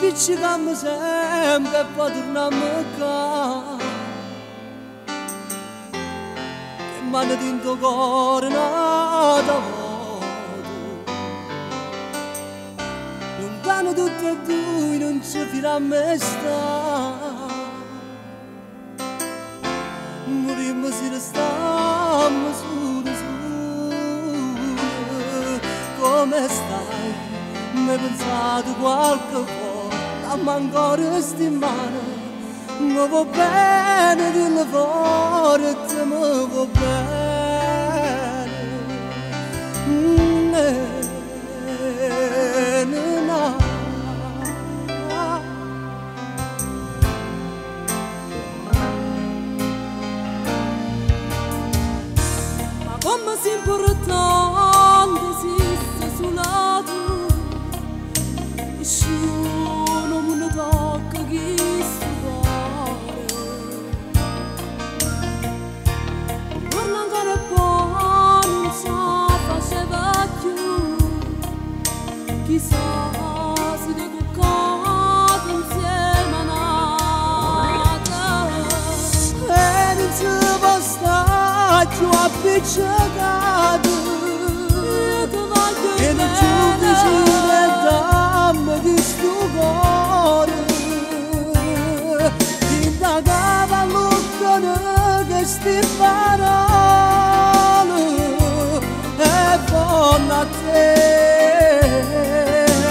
Appiccichiamo sempre e poi torniamo qua, che m'hanno tinto cuore nata vuoto. Lontano tutti e due non ci filammo e sta, morimmo se restammo solo solo. Come stai? Mi hai pensato qualche volta, ma ancora sti in mano. Mi va bene, dillo forte, mi va bene. Ma come si importante esiste sulla tua, nessuno mi ne tocca chi sto cuore. Torna ancora e poi non si faceva più, chissà se ti toccato insieme a nata. E non si può stare più appiccicato, e non ci vicino dammi di sto cuore. Ti da cavallo che sti parole e buona a te.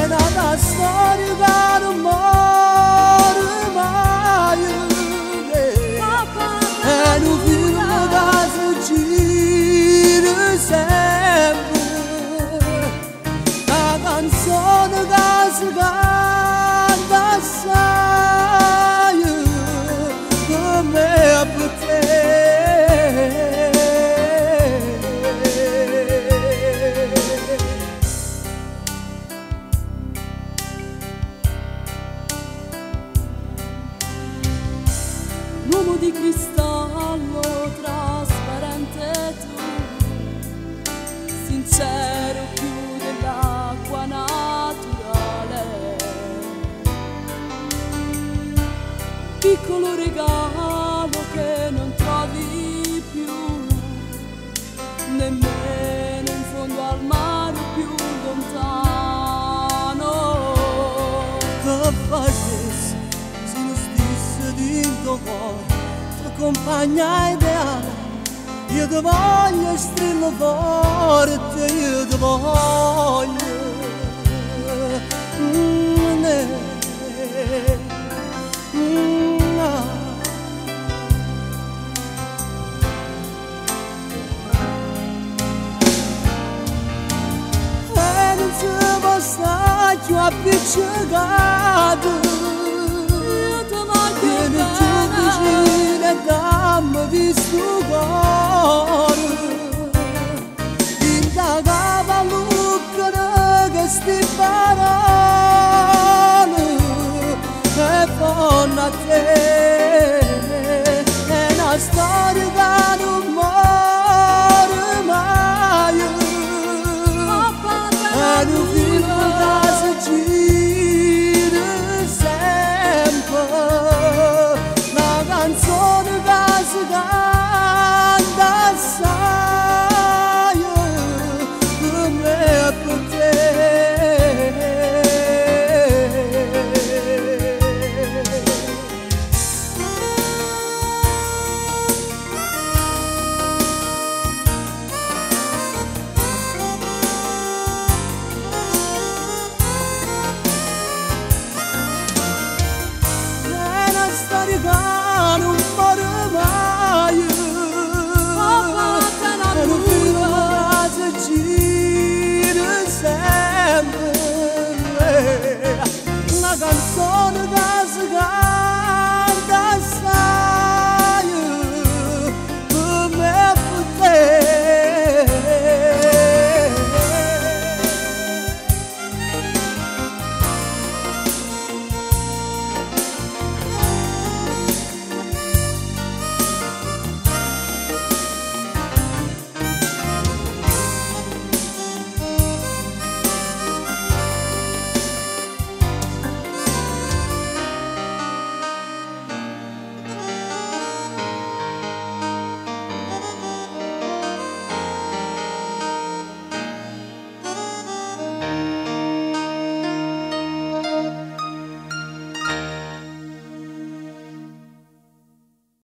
Una storia che non muore mai, e un film che si gira sempre, canzone che si canta assai per me e per te. L'uomo di cristallo trasparente tu, sincero più dell'acqua naturale, piccolo regalo che non trovi più nemmeno in fondo al mare più lontano. Che facessi se non stesse dentro cuore, ti compagna ideale. Io ti voglio strillo forte, io ti voglio. E non si può stare più appiccicato, io ti voglio bene, vicino e dammi di sto cuore.